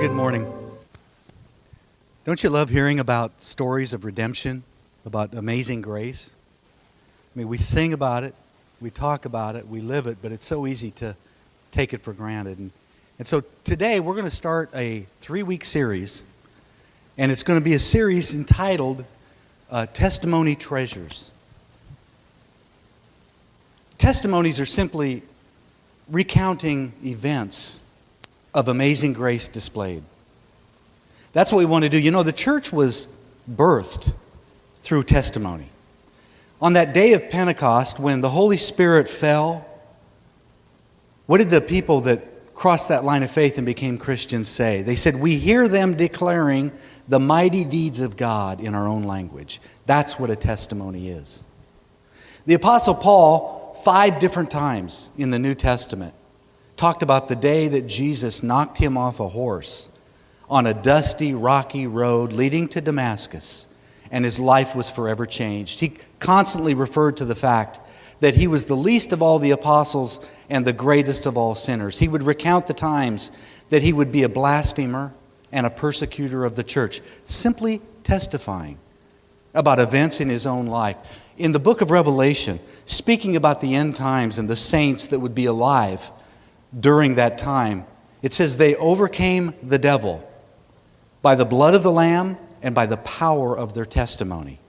Good morning. Don't you love hearing about stories of redemption, about amazing grace? I mean, we sing about it, we talk about it, we live it, but it's so easy to take it for granted. And so today we're going to start a 3-week series, and it's going to be a series entitled Testimony Treasures. Testimonies are simply recounting events of amazing grace displayed. That's what we want to do. You know, the church was birthed through testimony. On that day of Pentecost, when the Holy Spirit fell, what did the people that crossed that line of faith and became Christians say? They said, "We hear them declaring the mighty deeds of God in our own language." That's what a testimony is. The Apostle Paul, 5 different times in the New Testament, talked about the day that Jesus knocked him off a horse on a dusty, rocky road leading to Damascus, and his life was forever changed. He constantly referred to the fact that he was the least of all the apostles and the greatest of all sinners. He would recount the times that he would be a blasphemer and a persecutor of the church, simply testifying about events in his own life. In the book of Revelation, speaking about the end times and the saints that would be alive during that time, it says they overcame the devil by the blood of the Lamb and by the power of their testimony.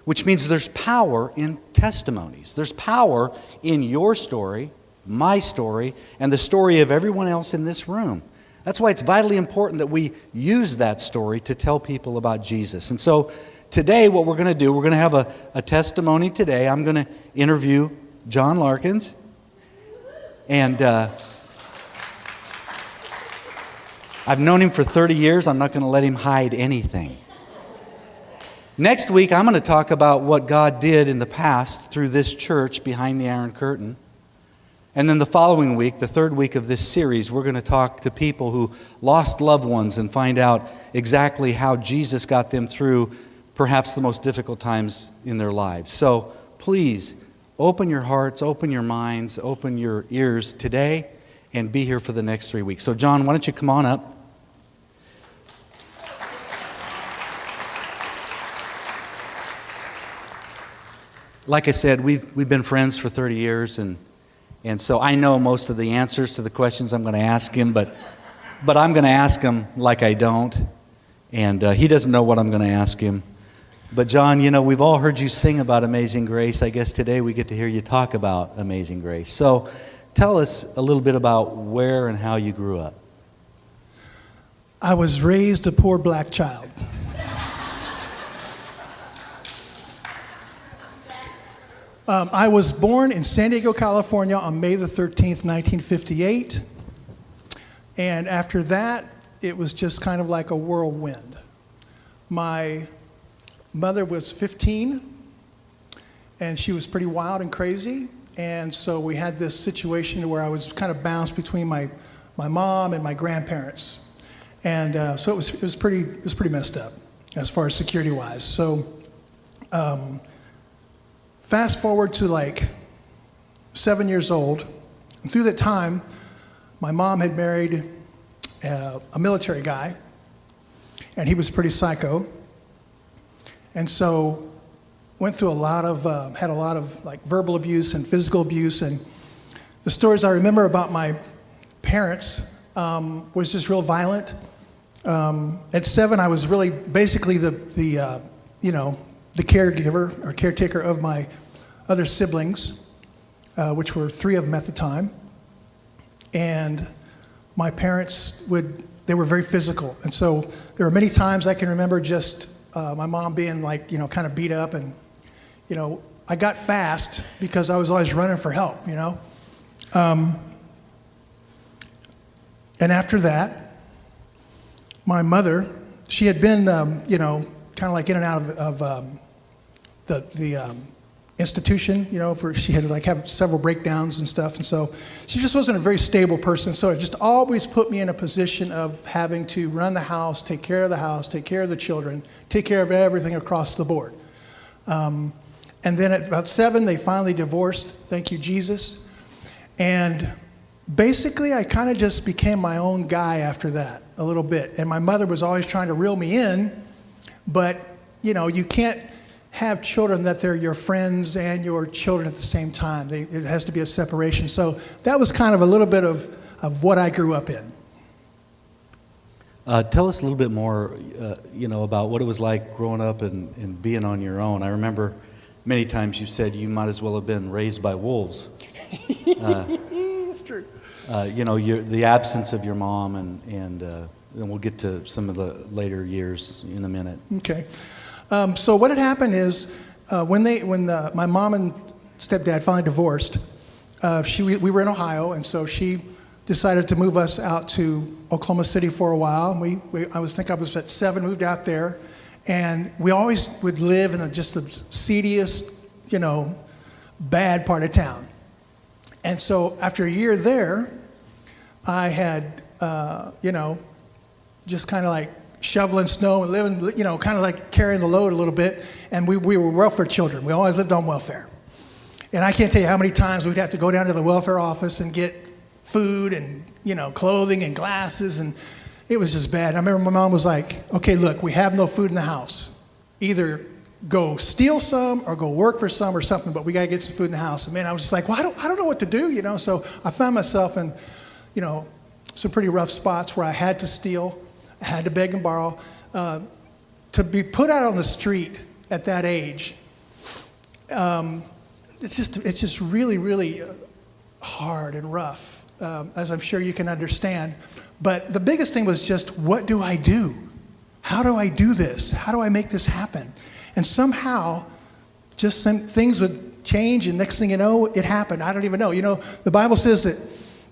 Which means there's power in testimonies. There's power in your story, my story, and the story of everyone else in this room. That's why it's vitally important that we use that story to tell people about Jesus. And so today what we're going to do, we're going to have a testimony today. I'm going to interview John Larkins. And I've known him for 30 years. I'm not going to let him hide anything. Next week, I'm going to talk about what God did in the past through this church behind the Iron Curtain. And then the following week, the 3rd week of this series, we're going to talk to people who lost loved ones and find out exactly how Jesus got them through perhaps the most difficult times in their lives. So please, open your hearts, open your minds, open your ears today, and be here for the next 3 weeks. So John, why don't you come on up? Like I said, we've been friends for 30 years, and so I know most of the answers to the questions I'm going to ask him, but I'm going to ask him like I don't, and he doesn't know what I'm going to ask him. But John, you know, we've all heard you sing about Amazing Grace. I guess today we get to hear you talk about Amazing Grace. So tell us a little bit about where and how you grew up. I was raised a poor black child. I was born in San Diego, California on May the 13th, 1958. And after that, it was just kind of like a whirlwind. My mother was 15, and she was pretty wild and crazy. And so we had this situation where I was kind of bounced between my mom and my grandparents. And so it was pretty messed up as far as security-wise. So fast forward to like 7 years old, and through that time, my mom had married a military guy, and he was pretty psycho. And so went through had a lot of like verbal abuse and physical abuse, and the stories I remember about my parents was just real violent. At 7, I was really basically the caregiver or caretaker of my other siblings, which were 3 of them at the time. And my parents they were very physical. And so there were many times I can remember just my mom being like, kind of beat up, and, I got fast because I was always running for help, And after that, my mother, she had been, kind of like in and out of the institution, she had like have several breakdowns and stuff. And so she just wasn't a very stable person. So it just always put me in a position of having to run the house, take care of the house, take care of the children, take care of everything across the board. And then at about 7, they finally divorced. Thank you, Jesus. And Basically, I kind of just became my own guy after that a little bit. And my mother was always trying to reel me in, but you can't have children that they're your friends and your children at the same time. It has to be a separation. So that was kind of a little bit of what I grew up in. Tell us a little bit more, about what it was like growing up and being on your own. I remember many times you said you might as well have been raised by wolves. It's true. The absence of your mom, and we'll get to some of the later years in a minute. Okay. So what had happened is when my mom and stepdad finally divorced, we were in Ohio, and so she decided to move us out to Oklahoma City for a while. I was at 7, moved out there, and we always would live in just the seediest, bad part of town. And so after a year there, I had, just kind of like shoveling snow and living, kind of like carrying the load a little bit. And we were welfare children. We always lived on welfare. And I can't tell you how many times we'd have to go down to the welfare office and get food and, clothing and glasses. And it was just bad. And I remember my mom was like, okay, look, we have no food in the house. Either go steal some or go work for some or something, but we got to get some food in the house. And man, I was just like, well, I don't know what to do, So I found myself in, some pretty rough spots where I had to steal. I had to beg and borrow. To be put out on the street at that age, it's just really, really hard and rough, as I'm sure you can understand. But the biggest thing was just, what do I do? How do I do this? How do I make this happen? And somehow, just some things would change, and next thing you know, it happened. I don't even know. The Bible says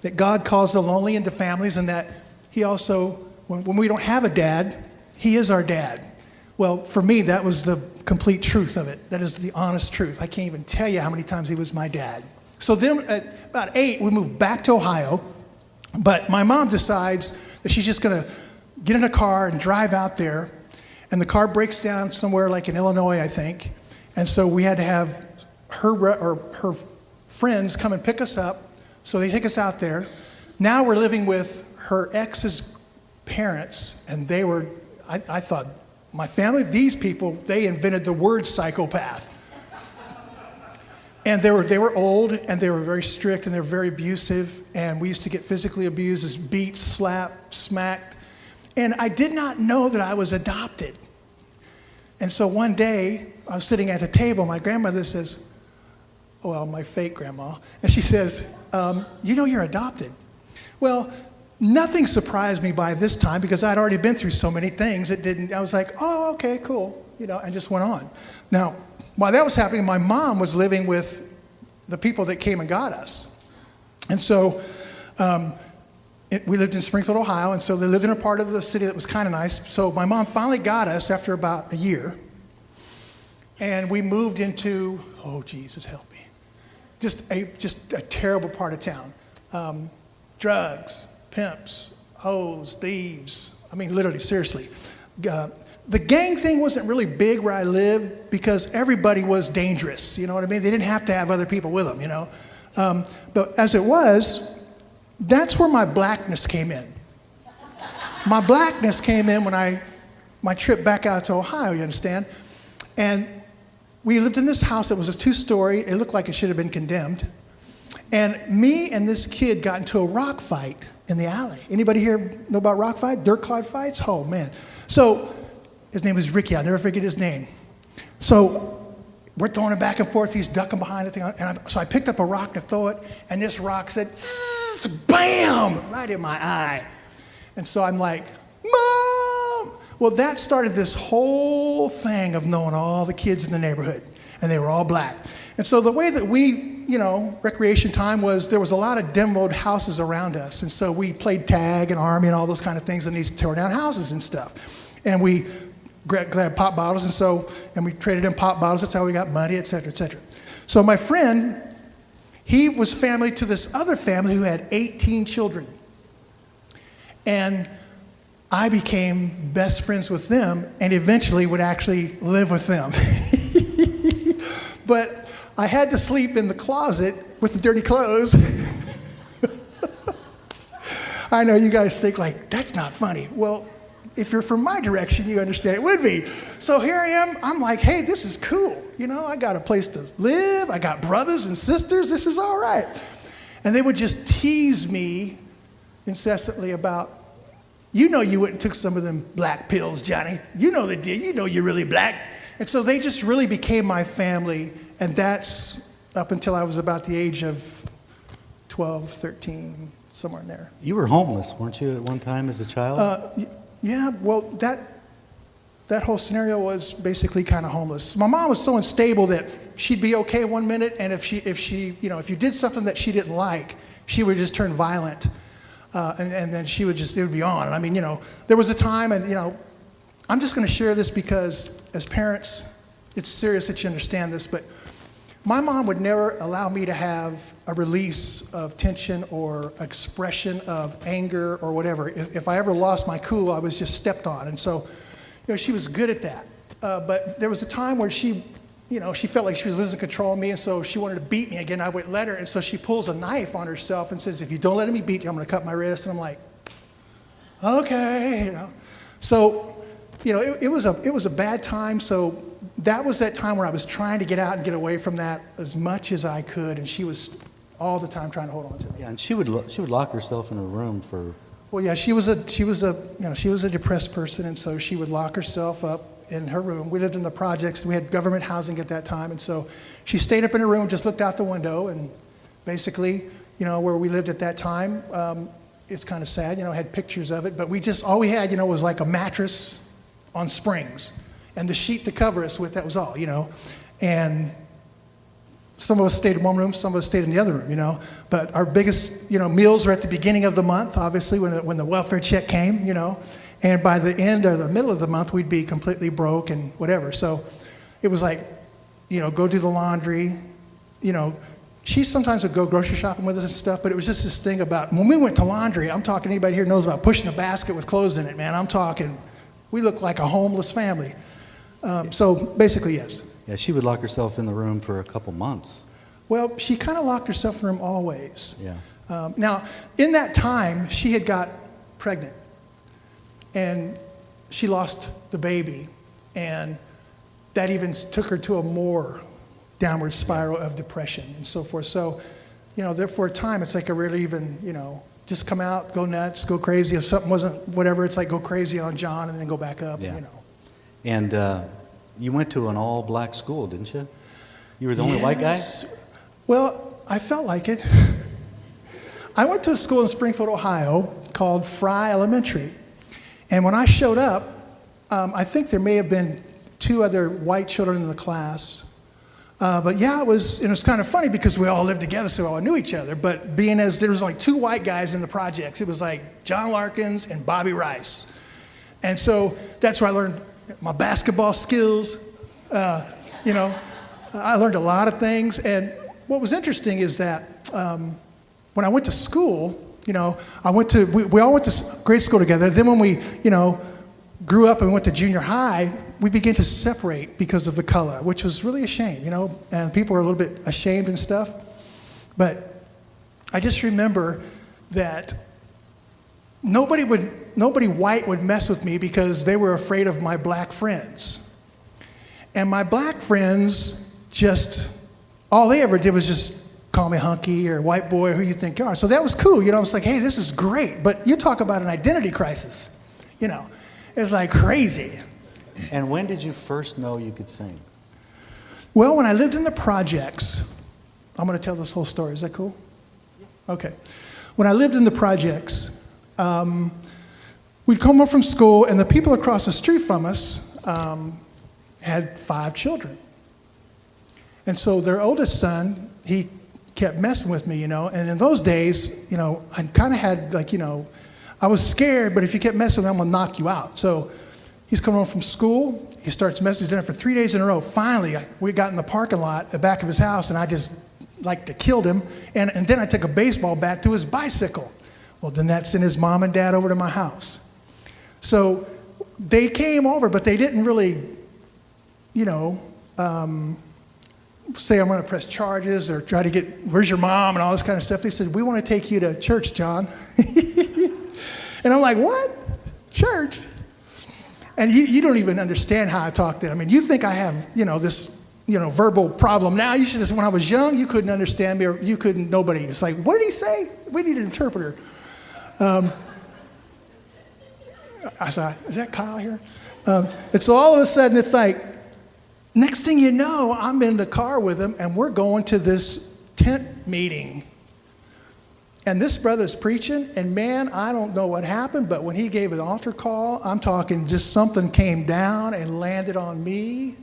that God calls the lonely into families, and that He also, when we don't have a dad, He is our dad. Well, for me, that was the complete truth of it. That is the honest truth. I can't even tell you how many times He was my dad. So then at about 8, we moved back to Ohio, but my mom decides that she's just going to get in a car and drive out there, and the car breaks down somewhere like in Illinois, I think, and so we had to have her friends come and pick us up. So they take us out there. Now we're living with her ex's parents, and they were, I thought, my family, these people, they invented the word psychopath. And they were old, and they were very strict, and they were very abusive, and we used to get physically abused, as beat, slapped, smacked. And I did not know that I was adopted. And so one day, I was sitting at the table, my grandmother says, well, my fake grandma, and she says, you're adopted. Well, nothing surprised me by this time because I'd already been through so many things. I was like, oh, okay, cool, and just went on. Now, while that was happening, my mom was living with the people that came and got us. And so we lived in Springfield, Ohio, and so they lived in a part of the city that was kind of nice. So my mom finally got us after about a year, and we moved into, oh, Jesus, help me, just a terrible part of town. Drugs, pimps, hoes, thieves. I mean, literally, seriously. The gang thing wasn't really big where I lived because everybody was dangerous. You know what I mean? They didn't have to have other people with them, But as it was, that's where my blackness came in. My blackness came in when my trip back out to Ohio, you understand? And we lived in this house that was a 2-story. It looked like it should have been condemned. And me and this kid got into a rock fight in the alley. Anybody here know about rock fights? Dirt clod fights? Oh, man. So his name was Ricky. I'll never forget his name. So we're throwing it back and forth. He's ducking behind the thing. So I picked up a rock to throw it, and this rock said, bam, right in my eye. And so I'm like, Mom! Well, that started this whole thing of knowing all the kids in the neighborhood, and they were all black. And so the way that we, recreation time was, there was a lot of demoed houses around us. And so we played tag and army and all those kind of things in these torn down houses and stuff. And we grabbed pop bottles, and we traded in pop bottles. That's how we got money, et cetera, et cetera. So my friend, he was family to this other family who had 18 children. And I became best friends with them and eventually would actually live with them. But I had to sleep in the closet with the dirty clothes. I know you guys think like, that's not funny. Well, if you're from my direction, you understand it would be. So here I am. I'm like, hey, this is cool. You know, I got a place to live. I got brothers and sisters. This is all right. And they would just tease me incessantly about, you know, you went and took some of them black pills, Johnny. You know they did. You know you're really black. And so they just really became my family. And that's up until I was about the age of 12, 13, somewhere in there. You were homeless, weren't you, at one time as a child? Yeah, well, that whole scenario was basically kind of homeless. My mom was so unstable that she'd be okay one minute, and if you did something that she didn't like, she would just turn violent, and then it would be on. And I mean, you know, there was a time, and you know, I'm just going to share this because as parents, it's serious that you understand this, but my mom would never allow me to have a release of tension or expression of anger or whatever. If I ever lost my cool, I was just stepped on. And so, you know, she was good at that. But there was a time where she felt like she was losing control of me, and so she wanted to beat me again. I wouldn't let her, and so she pulls a knife on herself and says, if you don't let me beat you, I'm going to cut my wrist. And I'm like, okay, you know. So, you know, it was a bad time. So that was that time where I was trying to get out and get away from that as much as I could, and she was all the time trying to hold on to me. Yeah, and she would lock herself in her room for. Well, yeah, she was a depressed person, and so she would lock herself up in her room. We lived in the projects. We had government housing at that time, and so she stayed up in her room, just looked out the window, and basically, you know, where we lived at that time, it's kind of sad, you know, had pictures of it, but all we had, you know, was like a mattress on springs, and the sheet to cover us with, that was all, you know. And some of us stayed in one room, some of us stayed in the other room, you know. But our biggest, you know, meals were at the beginning of the month, obviously, when the welfare check came, you know. And by the end or the middle of the month, we'd be completely broke and whatever. So it was like, you know, go do the laundry. You know, she sometimes would go grocery shopping with us and stuff, but it was just this thing about, when we went to laundry, I'm talking, anybody here knows about pushing a basket with clothes in it, man. I'm talking, we looked like a homeless family. So basically, yes. Yeah, she would lock herself in the room for a couple months. Well, she kind of locked herself in the room always. Yeah. Now, in that time, she had got pregnant, and she lost the baby, and that even took her to a more downward spiral of depression and so forth. So, you know, there for a time, it's like a really even, you know, just come out, go nuts, go crazy. If something wasn't whatever, it's like go crazy on John and then go back up, Yeah. you know. And you went to an all-black school, didn't you? You were the only white guy? Well, I felt like it. I went to a school in Springfield, Ohio called Fry Elementary. And when I showed up, I think there may have been 2 other white children in the class. But yeah, it was kind of funny because we all lived together, so we all knew each other. But being as there was like 2 white guys in the projects, it was like John Larkins and Bobby Rice. And so that's where I learned my basketball skills. You know, I learned a lot of things. And what was interesting is that when I went to school, you know, we all went to grade school together. Then when we, you know, grew up and went to junior high, we began to separate because of the color, which was really a shame, you know, and people were a little bit ashamed and stuff. But I just remember that nobody white would mess with me because they were afraid of my black friends. And my black friends all they ever did was just call me hunky or white boy, who you think you are. So that was cool, you know, it's like, hey, this is great. But you talk about an identity crisis, you know, it's like crazy. And when did you first know you could sing? Well, when I lived in the projects, I'm going to tell this whole story. Is that cool? Okay. When I lived in the projects, we'd come home from school, and the people across the street from us had 5 children. And so their oldest son, he kept messing with me, you know. And in those days, you know, I kind of had, like, you know, I was scared, but if you kept messing with me, I'm going to knock you out. So he's coming home from school. He starts messing with dinner for 3 days in a row. Finally, we got in the parking lot at the back of his house, and I just, like, killed him. And then I took a baseball bat to his bicycle. Well, then that sent his mom and dad over to my house. So they came over, but they didn't really, you know, say I'm going to press charges or try to get, where's your mom and all this kind of stuff. They said, we want to take you to church, John. And I'm like, what? Church? And you don't even understand how I talk then. I mean, you think I have, this, verbal problem now. You should have, when I was young, you couldn't understand me, or you couldn't, nobody. It's like, what did he say? We need an interpreter. I thought, is that Kyle here? And so all of a sudden, it's like, next thing you know, I'm in the car with him, and we're going to this tent meeting. And this brother's preaching, and man, I don't know what happened, but when he gave an altar call, I'm talking just something came down and landed on me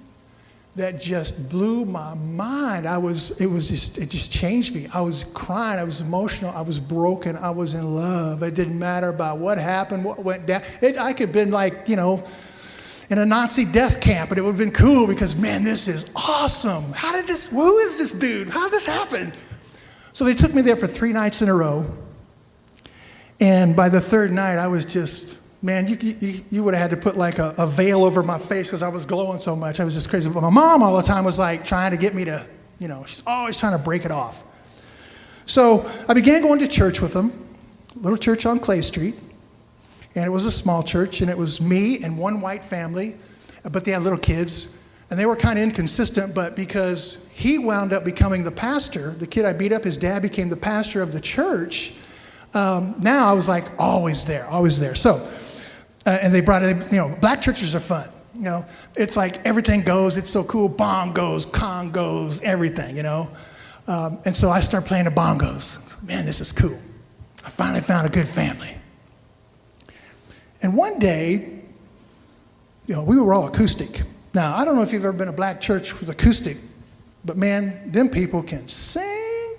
that just blew my mind. It just changed me. I was crying, I was emotional, I was broken, I was in love. It didn't matter about what happened, what went down. I could have been like, in a Nazi death camp, and it would have been cool because, man, this is awesome. Who is this dude? How did this happen? So they took me there for 3 nights in a row. And by the third night, I was just, man, you would have had to put like a veil over my face because I was glowing so much. I was just crazy. But my mom all the time was like trying to get me to, she's always trying to break it off. So I began going to church with them, a little church on Clay Street. And it was a small church, and it was me and one white family, but they had little kids. And they were kind of inconsistent, but because he wound up becoming the pastor, the kid I beat up, his dad became the pastor of the church. Now I was like always there. So, and they brought it, black churches are fun. It's like everything goes, it's so cool. Bongos, congos, everything, And so I started playing the bongos. Man, this is cool. I finally found a good family. And one day, we were all acoustic. Now, I don't know if you've ever been to a black church with acoustic, but man, them people can sing.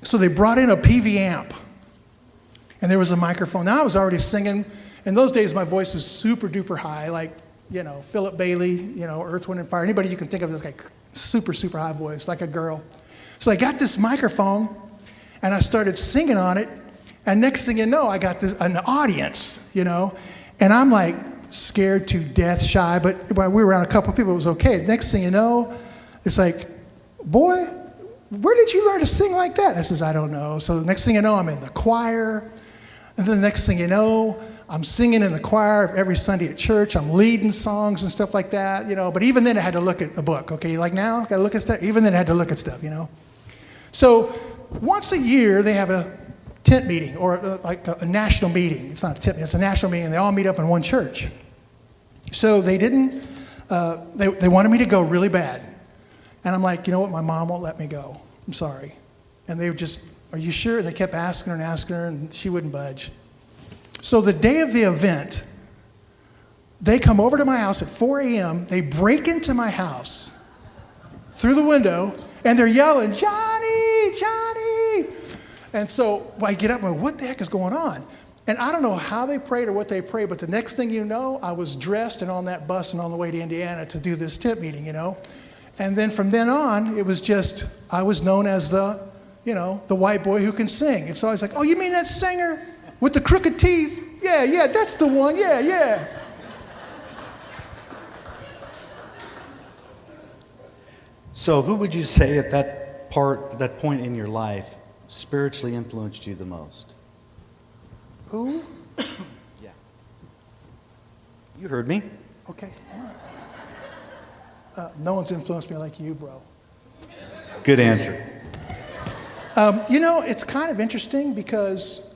So they brought in a PV amp, and there was a microphone. Now I was already singing. In those days, my voice is super duper high, like, Philip Bailey, Earth, Wind, and Fire. Anybody you can think of as like super, super high voice, like a girl. So I got this microphone, and I started singing on it, and next thing you know, I got an audience, and I'm like, scared to death, shy, but when we were around a couple of people, it was okay. Next thing you know, it's like, boy, where did you learn to sing like that? I says, I don't know. So the next thing you know, I'm in the choir, and then the next thing you know, I'm singing in the choir every Sunday at church. I'm leading songs and stuff like that, but even then I had to look at a book, okay? Like now, got to look at stuff. Even then I had to look at stuff, So once a year, they have a tent meeting, or like a national meeting. It's not a tent meeting, it's a national meeting, and they all meet up in one church. So they didn't, they wanted me to go really bad. And I'm like, you know what, my mom won't let me go. I'm sorry. And they were just, are you sure? And they kept asking her, and she wouldn't budge. So the day of the event, they come over to my house at 4 a.m., they break into my house through the window, and they're yelling, Johnny, Johnny! And so I get up and go, what the heck is going on? And I don't know how they prayed or what they prayed, but the next thing you know, I was dressed and on that bus and on the way to Indiana to do this tent meeting, And then from then on, it was just, I was known as the white boy who can sing. And so I was like, oh, you mean that singer with the crooked teeth? Yeah, that's the one, yeah. So who would you say at that point in your life spiritually influenced you the most? Who? Yeah. You heard me. Okay. No one's influenced me like you, bro. Good answer. It's kind of interesting because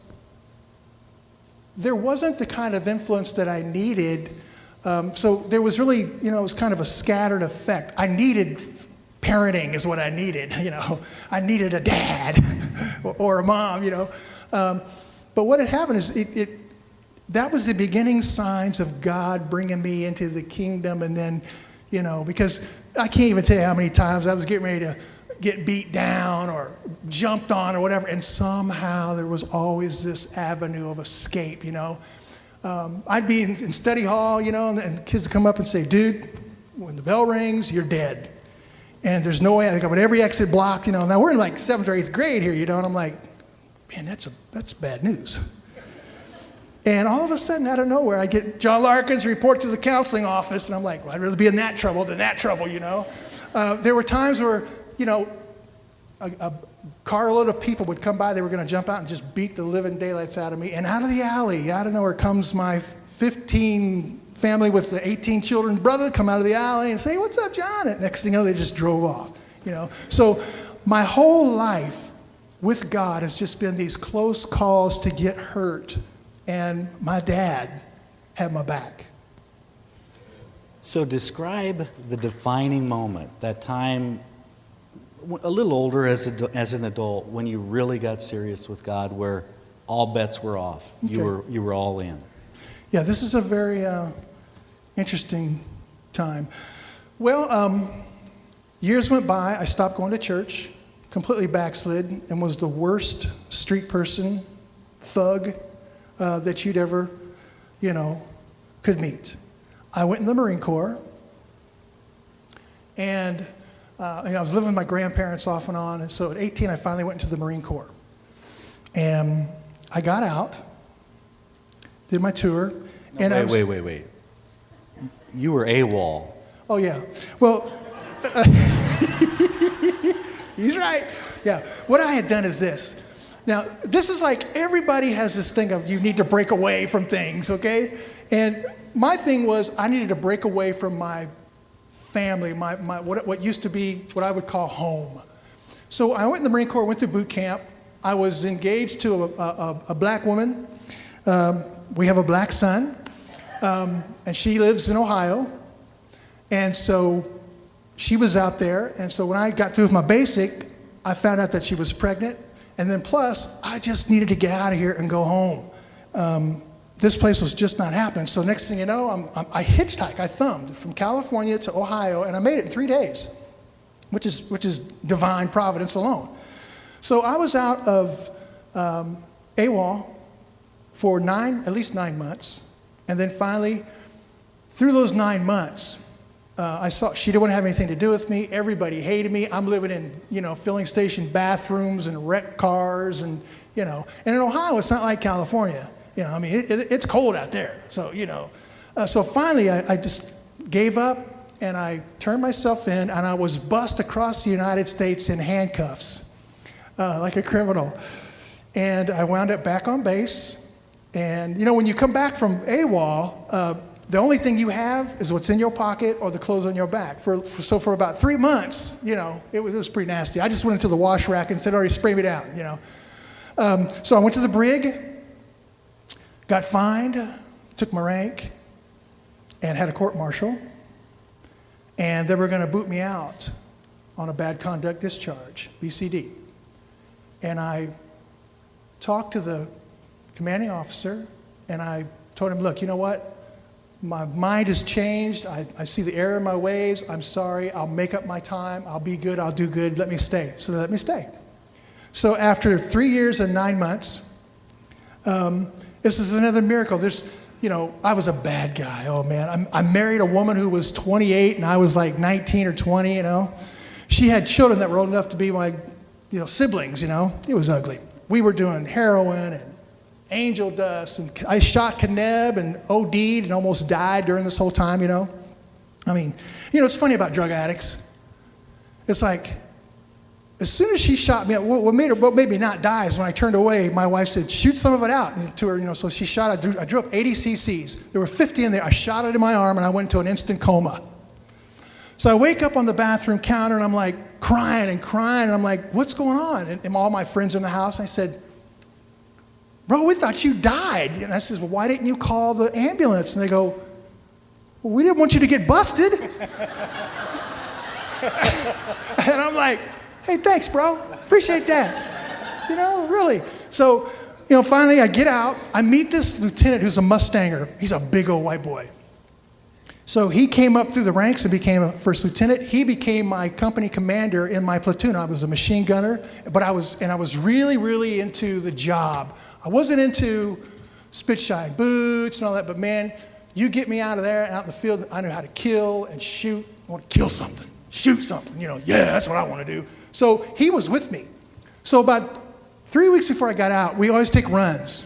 there wasn't the kind of influence that I needed. So there was really, it was kind of a scattered effect. I needed parenting is what I needed, I needed a dad or a mom, But what had happened is that was the beginning signs of God bringing me into the kingdom. And then, because I can't even tell you how many times I was getting ready to get beat down or jumped on or whatever. And somehow there was always this avenue of escape, I'd be in study hall, and the kids would come up and say, dude, when the bell rings, you're dead. And there's no way, I got every exit blocked, Now we're in like 7th or 8th grade here, and I'm like, man, that's bad news. And all of a sudden, out of nowhere, I get John Larkin's report to the counseling office, and I'm like, well, I'd rather be in that trouble than that trouble, There were times where, a carload of people would come by. They were going to jump out and just beat the living daylights out of me. And out of the alley, out of nowhere, comes my 15 family with the 18 children brother come out of the alley and say, "What's up, John?" And next thing you know, they just drove off. So my whole life with God has just been these close calls to get hurt, and my dad had my back. So describe the defining moment, that time, a little older as an adult, when you really got serious with God, where all bets were off. Okay. You were all in. Yeah, this is a very interesting time. Well, years went by. I stopped going to church, completely backslid, and was the worst street person, thug that you'd ever, could meet. I went in the Marine Corps, and I was living with my grandparents off and on, and so at 18 I finally went into the Marine Corps. And I got out, did my tour, and Wait. You were AWOL. Oh yeah, well, he's right. Yeah, what I had done is this. Now, this is like everybody has this thing of you need to break away from things, okay? And my thing was I needed to break away from my family, my what used to be what I would call home. So I went in the Marine Corps, went through boot camp. I was engaged to a black woman. We have a black son, and she lives in Ohio. And so she was out there, and so when I got through with my basic, I found out that she was pregnant. And then plus, I just needed to get out of here and go home. This place was just not happening. So next thing you know, I hitchhiked, I thumbed from California to Ohio, and I made it in 3 days, which is divine providence alone. So I was out of AWOL for at least 9 months, and then finally, through those 9 months, I saw she didn't want to have anything to do with me. Everybody hated me. I'm living in, filling station bathrooms and wrecked cars, and and in Ohio, it's not like California. It's cold out there. So, so finally, I just gave up, and I turned myself in, and I was bussed across the United States in handcuffs, like a criminal. And I wound up back on base. And, when you come back from AWOL, the only thing you have is what's in your pocket or the clothes on your back. So for about 3 months, it was pretty nasty. I just went into the wash rack and said, "All right, spray me down," So I went to the brig, got fined, took my rank, and had a court-martial. And they were going to boot me out on a bad conduct discharge, BCD. And I talked to the commanding officer, and I told him, "Look, you know what? My mind has changed. I see the error in my ways. I'm sorry. I'll make up my time. I'll be good. I'll do good. Let me stay." So they let me stay. So after 3 years and 9 months, this is another miracle. I was a bad guy. Oh man, I married a woman who was 28 and I was like 19 or 20. She had children that were old enough to be my, siblings. It was ugly. We were doing heroin and angel dust, and I shot Caneb and OD'd and almost died during this whole time. It's funny about drug addicts. It's like, as soon as she shot me, what made me not die is when I turned away, my wife said, "Shoot some of it out," to her, so she shot, I drew up 80 cc's. There were 50 in there. I shot it in my arm, and I went into an instant coma. So I wake up on the bathroom counter, and I'm like crying, and I'm like, "What's going on?" And all my friends in the house, I said, "Bro, we thought you died." And I said, "Well, why didn't you call the ambulance?" And they go, "Well, we didn't want you to get busted." And I'm like, "Hey, thanks, bro. Appreciate that." Really. So, finally I get out. I meet this lieutenant who's a Mustanger. He's a big old white boy. So he came up through the ranks and became a first lieutenant. He became my company commander in my platoon. I was a machine gunner, but I was really, really into the job. I wasn't into spit shine boots and all that, but man, you get me out of there and out in the field, I know how to kill and shoot. I want to kill something, shoot something, yeah, that's what I want to do. So he was with me. So about 3 weeks before I got out, we always take runs.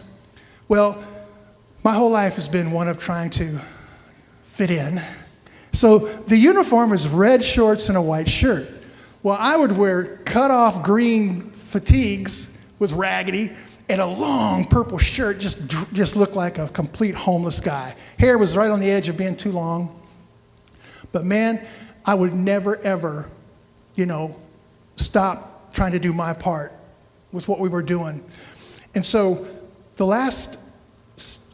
Well, my whole life has been one of trying to fit in. So the uniform is red shorts and a white shirt. Well, I would wear cut-off green fatigues with raggedy and a long purple shirt, just looked like a complete homeless guy. Hair was right on the edge of being too long. But man, I would never, ever, stop trying to do my part with what we were doing. And so the last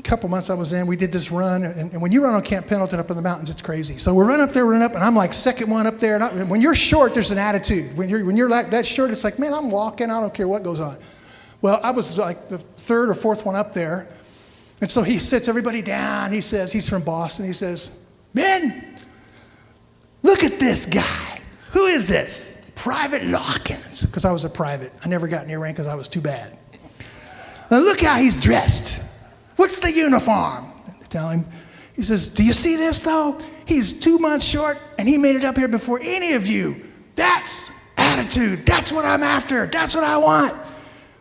couple months I was in, we did this run, and when you run on Camp Pendleton up in the mountains, it's crazy. So we're running up, and I'm like second one up there. And when you're short, there's an attitude. When you're like that short, it's like, man, I'm walking. I don't care what goes on. Well, I was like the third or fourth one up there, and so he sits everybody down. He says, he's from Boston. He says, men, look at this guy. Who is this? Private Larkin. Because I was a private. I never got near rank because I was too bad. Now look how he's dressed. What's the uniform? I tell him. He says, do you see this though? He's 2 months short and he made it up here before any of you. That's attitude. That's what I'm after. That's what I want.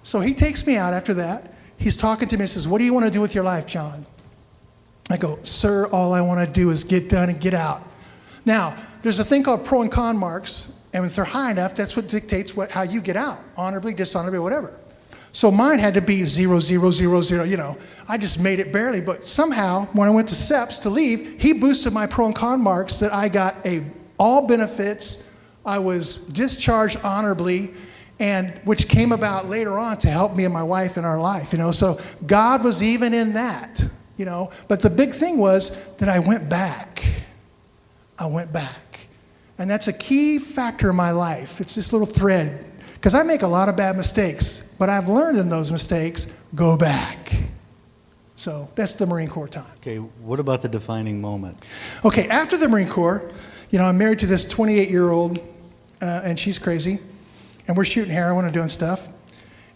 So he takes me out after that. He's talking to me and says, what do you want to do with your life, John? I go, sir, all I want to do is get done and get out. Now, there's a thing called pro and con marks, and if they're high enough, that's what dictates how you get out, honorably, dishonorably, whatever. So mine had to be 0, 0, 0, 0, I just made it barely, but somehow, when I went to SEPS to leave, he boosted my pro and con marks that I got all benefits, I was discharged honorably, and which came about later on to help me and my wife in our life, So God was even in that, But the big thing was that I went back. And that's a key factor in my life. It's this little thread. Because I make a lot of bad mistakes, but I've learned in those mistakes, go back. So that's the Marine Corps time. Okay, what about the defining moment? Okay, after the Marine Corps, I'm married to this 28-year-old, and she's crazy. And we're shooting heroin and doing stuff.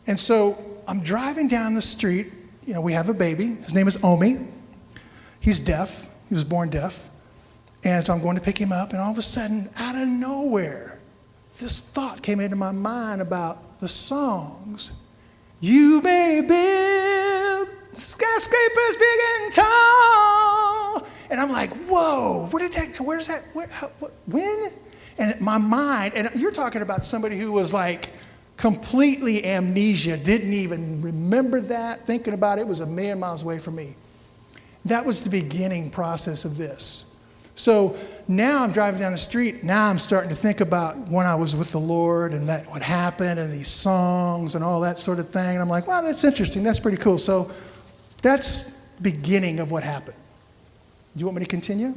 And so I'm driving down the street. We have a baby. His name is Omi. He's deaf. He was born deaf. And so I'm going to pick him up, and all of a sudden, out of nowhere, this thought came into my mind about the songs. You may build skyscrapers big and tall. And I'm like, whoa, where's that, when? And my mind, and you're talking about somebody who was like completely amnesia, didn't even remember that, thinking about it was a million miles away from me. That was the beginning process of this. So now I'm driving down the street. Now I'm starting to think about when I was with the Lord and what happened and these songs and all that sort of thing. And I'm like, wow, that's interesting. That's pretty cool. So that's the beginning of what happened. Do you want me to continue?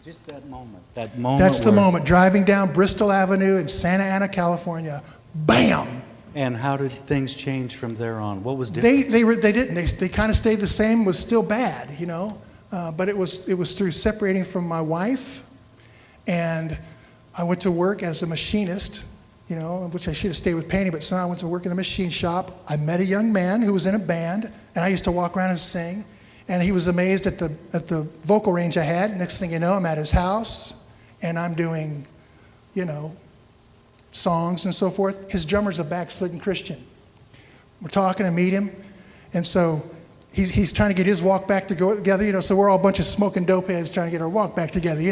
Just that moment. That's the moment. Driving down Bristol Avenue in Santa Ana, California. Bam! And how did things change from there on? What was different? They didn't. They kind of stayed the same. Was still bad, But it was through separating from my wife, and I went to work as a machinist, which I should have stayed with painting, but somehow I went to work in a machine shop. I met a young man who was in a band, and I used to walk around and sing, and he was amazed at the vocal range I had. Next thing you know, I'm at his house, and I'm doing, songs and so forth. His drummer's a backslidden Christian. We're talking to meet him, and so he's trying to get his walk back together, so we're all a bunch of smoking dope heads trying to get our walk back together,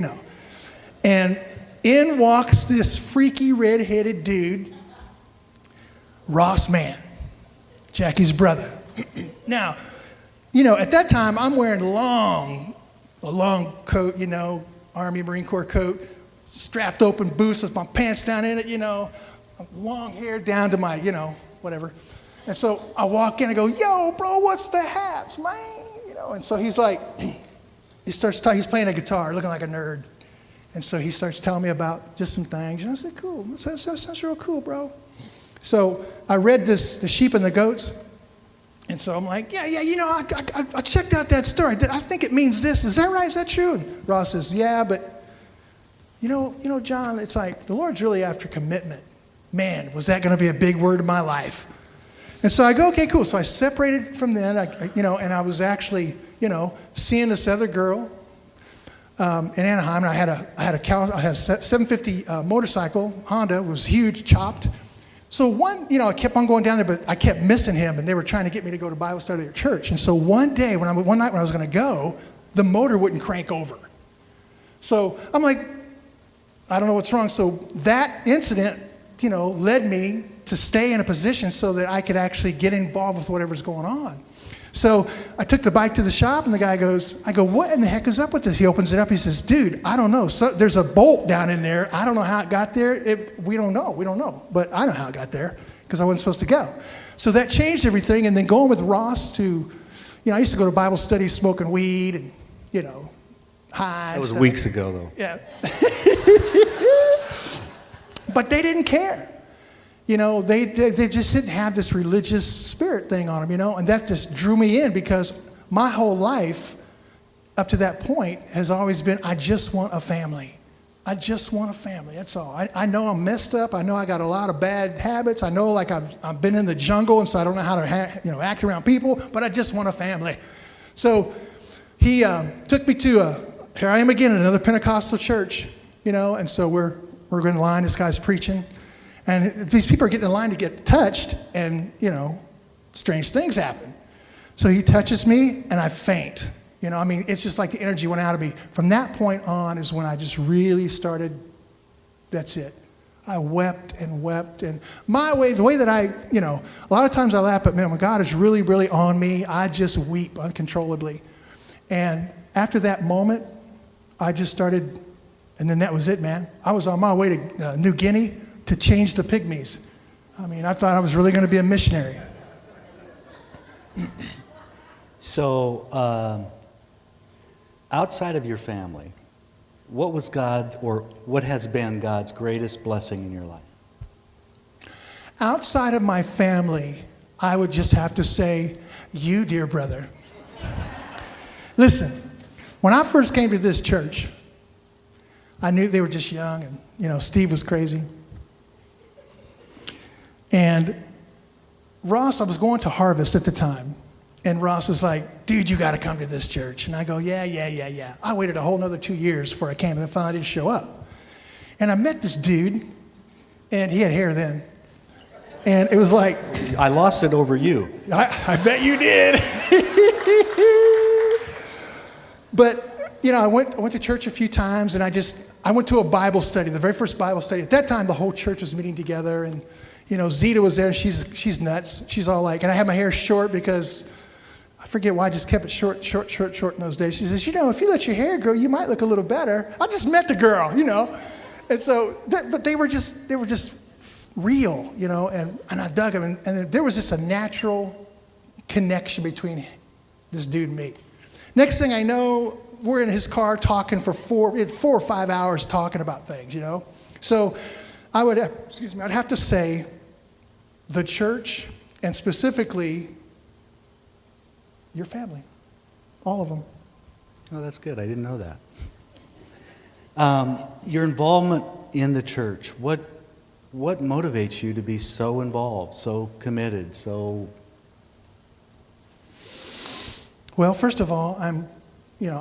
And in walks this freaky red-headed dude, Ross Mann, Jackie's brother. Now, at that time, I'm wearing a long coat, Army Marine Corps coat, strapped open boots with my pants down in it, long hair down to my, whatever. And so I walk in and go, yo, bro, what's the haps, man? And so he's like, he's playing a guitar, looking like a nerd. And so he starts telling me about just some things. And I said, cool, that's real cool, bro. So I read The Sheep and the Goats. And so I'm like, yeah, I checked out that story. I think it means this. Is that right? Is that true? And Ross says, yeah, but, John, it's like the Lord's really after commitment. Man, was that going to be a big word in my life? And so I go, okay, cool. So I separated from then, and I was actually, seeing this other girl in Anaheim. And I had a 750 motorcycle, Honda, was huge, chopped. So I kept on going down there, but I kept missing him, and they were trying to get me to go to Bible study at church. And so one night when I was going to go, the motor wouldn't crank over. So I'm like, I don't know what's wrong. So that incident led me to stay in a position so that I could actually get involved with whatever's going on. So I took the bike to the shop, and the guy goes, I go, what in the heck is up with this? He opens it up. He says, dude, I don't know. So there's a bolt down in there. I don't know how it got there. We don't know. But I know how it got there because I wasn't supposed to go. So that changed everything. And then going with Ross to, I used to go to Bible studies smoking weed and, high. That was stuff. weeks ago, though. Yeah. But they didn't care. They just didn't have this religious spirit thing on them, and that just drew me in because my whole life up to that point has always been, I just want a family. I just want a family, that's all. I know I'm messed up. I know I got a lot of bad habits. I know I've been in the jungle, and so I don't know how to act around people, but I just want a family. So he took me to here I am again at another Pentecostal church, and so we're in line, this guy's preaching. And these people are getting in line to get touched, and, strange things happen. So he touches me, and I faint. It's just like the energy went out of me. From that point on is when I just really started, that's it. I wept and wept. And the way that a lot of times I laugh, but man, when God is really, really on me, I just weep uncontrollably. And after that moment, I just started, and then that was it, man. I was on my way to New Guinea to change the pygmies. I thought I was really going to be a missionary. So, outside of your family, what was what has been God's greatest blessing in your life? Outside of my family, I would just have to say, you, dear brother. Listen, when I first came to this church, I knew they were just young, and, Steve was crazy. And Ross, I was going to Harvest at the time, and Ross is like, dude, you got to come to this church. And I go, yeah. I waited a whole another 2 years before I came, and finally didn't show up. And I met this dude, and he had hair then. And it was like... I lost it over you. I bet you did. But, I went to church a few times, and I went to a Bible study, the very first Bible study. At that time, the whole church was meeting together, and Zeta was there. She's nuts. She's all like, and I had my hair short because I forget why I just kept it short in those days. She says, if you let your hair grow, you might look a little better. I just met the girl, And so, but they were just real, and I dug them. And there was just a natural connection between this dude and me. Next thing I know, we're in his car talking for 4 or 5 hours talking about things, So I'd have to say the church, and specifically your family, all of them. Oh, that's good. I didn't know that. Your involvement in the church, what motivates you to be so involved, so committed, so... Well, first of all, I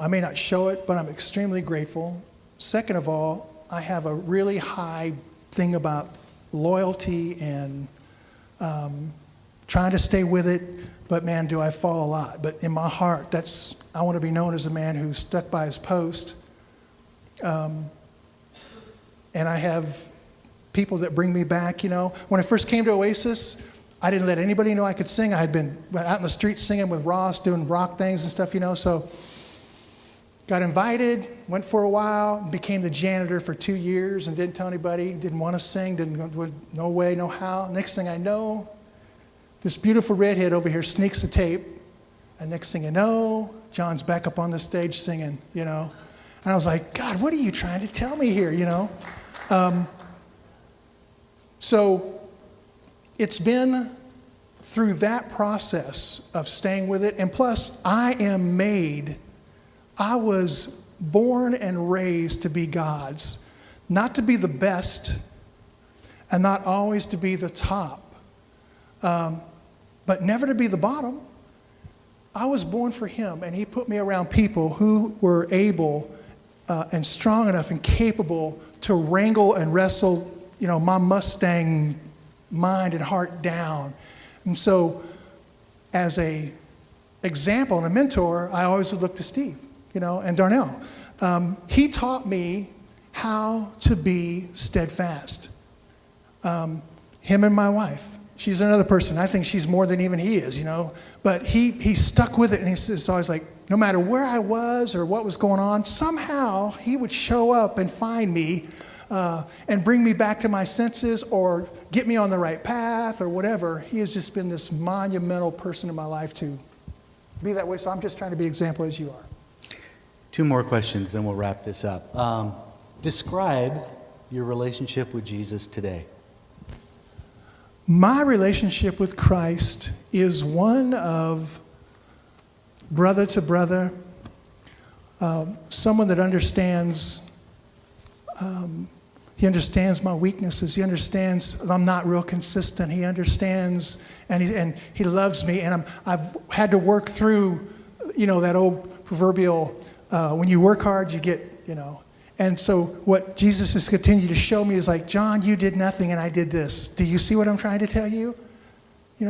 may not show it, but I'm extremely grateful. Second of all, I have a really high thing about loyalty and trying to stay with it, but man, do I fall a lot. But in my heart, I want to be known as a man who stuck by his post. And I have people that bring me back, When I first came to Oasis, I didn't let anybody know I could sing. I had been out in the streets singing with Ross, doing rock things and stuff, so got invited, went for a while, became the janitor for 2 years and didn't tell anybody, didn't want to sing, no way, no how. Next thing I know, this beautiful redhead over here sneaks the tape, and next thing you know, John's back up on the stage singing, And I was like, God, what are you trying to tell me here, So it's been through that process of staying with it, and plus I was born and raised to be God's, not to be the best and not always to be the top, but never to be the bottom. I was born for Him, and He put me around people who were able and strong enough and capable to wrangle and wrestle, my Mustang mind and heart down. And so as a example and a mentor, I always would look to Steve, and Darnell. He taught me how to be steadfast. Him and my wife. She's another person. I think she's more than even he is, But he stuck with it, and it's always like, no matter where I was or what was going on, somehow he would show up and find me and bring me back to my senses or get me on the right path or whatever. He has just been this monumental person in my life to be that way. So I'm just trying to be example as you are. 2 more questions, then we'll wrap this up. Describe your relationship with Jesus today. My relationship with Christ is one of brother to brother, someone that understands. He understands my weaknesses. He understands I'm not real consistent. He understands, and he loves me. And I've had to work through, that old proverbial, when you work hard, you get, And so what Jesus has continued to show me is like, John, you did nothing and I did this. Do you see what I'm trying to tell you?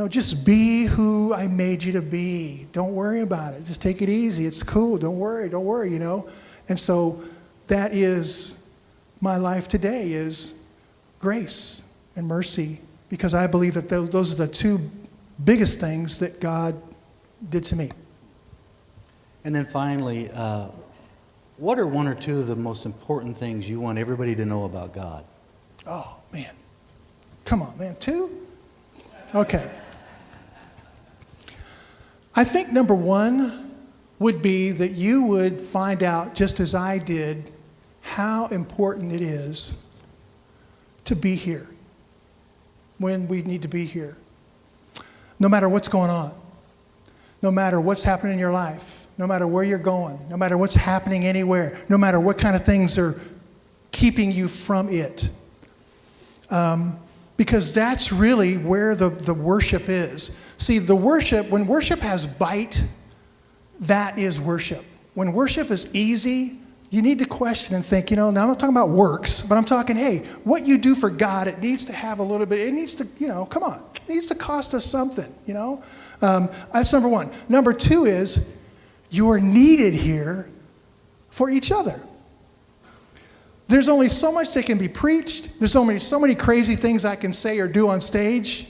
Just be who I made you to be. Don't worry about it. Just take it easy. It's cool. Don't worry, And so that is my life today, is grace and mercy, because I believe that those are the 2 biggest things that God did to me. And then finally, what are 1 or 2 of the most important things you want everybody to know about God? Oh, man. Come on, man. 2? Okay. I think number 1 would be that you would find out, just as I did, how important it is to be here when we need to be here. No matter what's going on, no matter what's happening in your life, no matter where you're going, no matter what's happening anywhere, no matter what kind of things are keeping you from it. Because that's really where the worship is. See, when worship has bite, that is worship. When worship is easy, you need to question and think, now I'm not talking about works, but I'm talking, hey, what you do for God, it needs to have a little bit, it needs to, come on, it needs to cost us something, That's number 1. Number 2 is, you're needed here for each other. There's only so much that can be preached. There's so many crazy things I can say or do on stage.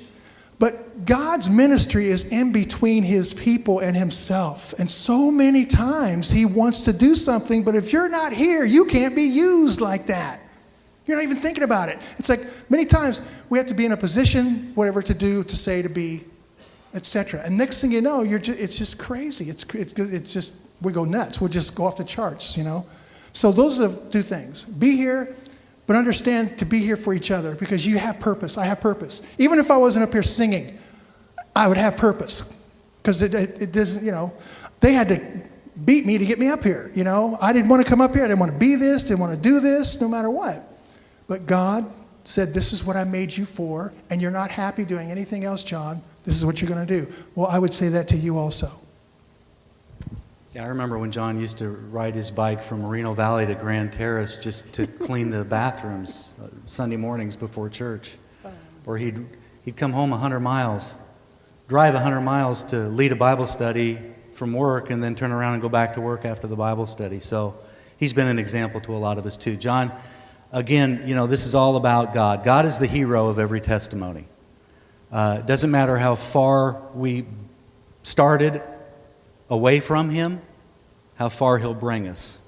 But God's ministry is in between his people and himself. And so many times he wants to do something, but if you're not here, you can't be used like that. You're not even thinking about it. It's like many times we have to be in a position, whatever to do, to say, to be, etc. And next thing you know, it's just crazy. It's just, we go nuts. We'll just go off the charts, So those are the 2 things. Be here, but understand to be here for each other, because you have purpose. I have purpose. Even if I wasn't up here singing, I would have purpose, because it doesn't, they had to beat me to get me up here, I didn't want to come up here. I didn't want to be this, didn't want to do this, no matter what. But God said, this is what I made you for, and you're not happy doing anything else, John. This is what you're going to do. Well, I would say that to you also. Yeah, I remember when John used to ride his bike from Moreno Valley to Grand Terrace just to clean the bathrooms Sunday mornings before church. Or he'd come home 100 miles, drive 100 miles to lead a Bible study from work, and then turn around and go back to work after the Bible study. So he's been an example to a lot of us too. John, again, this is all about God. God is the hero of every testimony. It doesn't matter how far we started away from him, how far he'll bring us.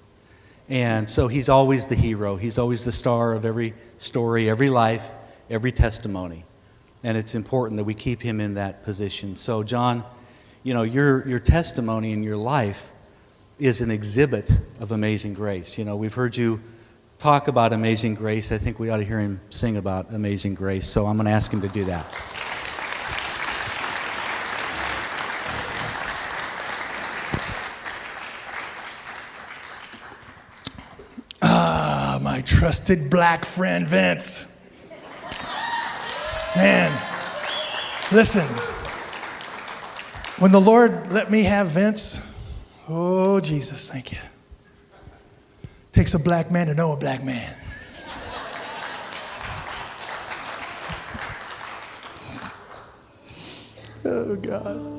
And so he's always the hero. He's always the star of every story, every life, every testimony. And it's important that we keep him in that position. So John, your testimony in your life is an exhibit of amazing grace. We've heard you talk about amazing grace. I think we ought to hear him sing about amazing grace. So I'm going to ask him to do that. My trusted black friend, Vince. Man, listen. When the Lord let me have Vince, oh, Jesus, thank you. Takes a black man to know a black man. Oh, God.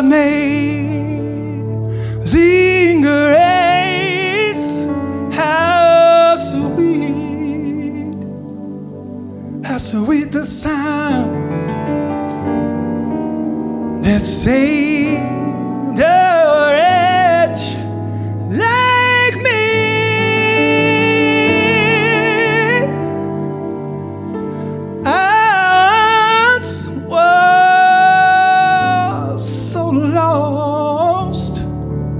Amazing saved a wretch like me. I once was so lost,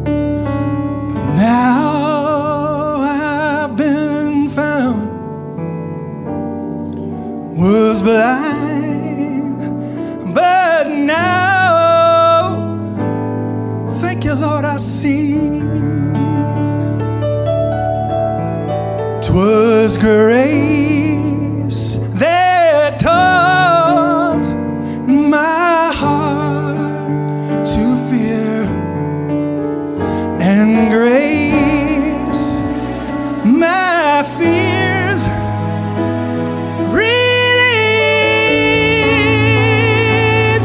but now I've been found. Was blind, but now, thank you, Lord, I see. 'Twas grace that taught my heart to fear, and grace my fears relieved.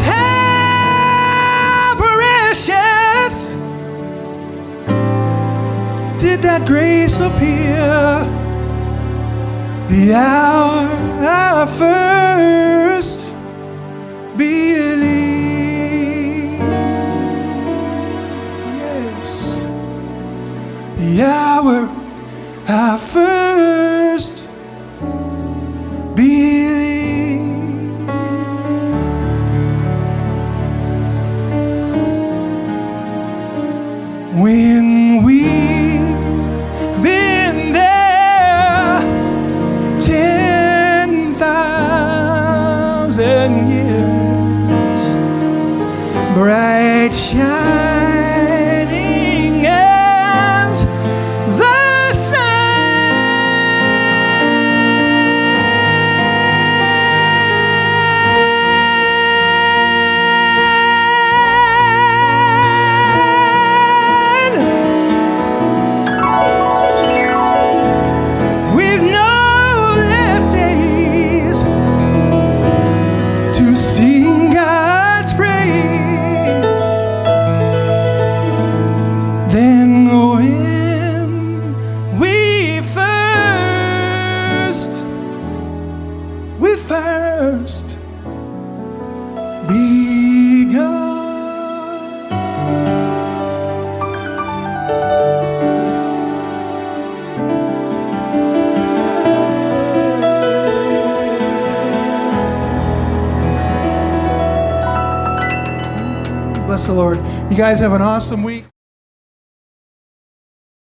How precious did that grace appear the hour I first believed. Yes, the hour I first believed. When we've been there 10,000 years, bright shining as the sun, with no less days to sing God's praise than when we first begun. Bless the Lord. You guys have an awesome week.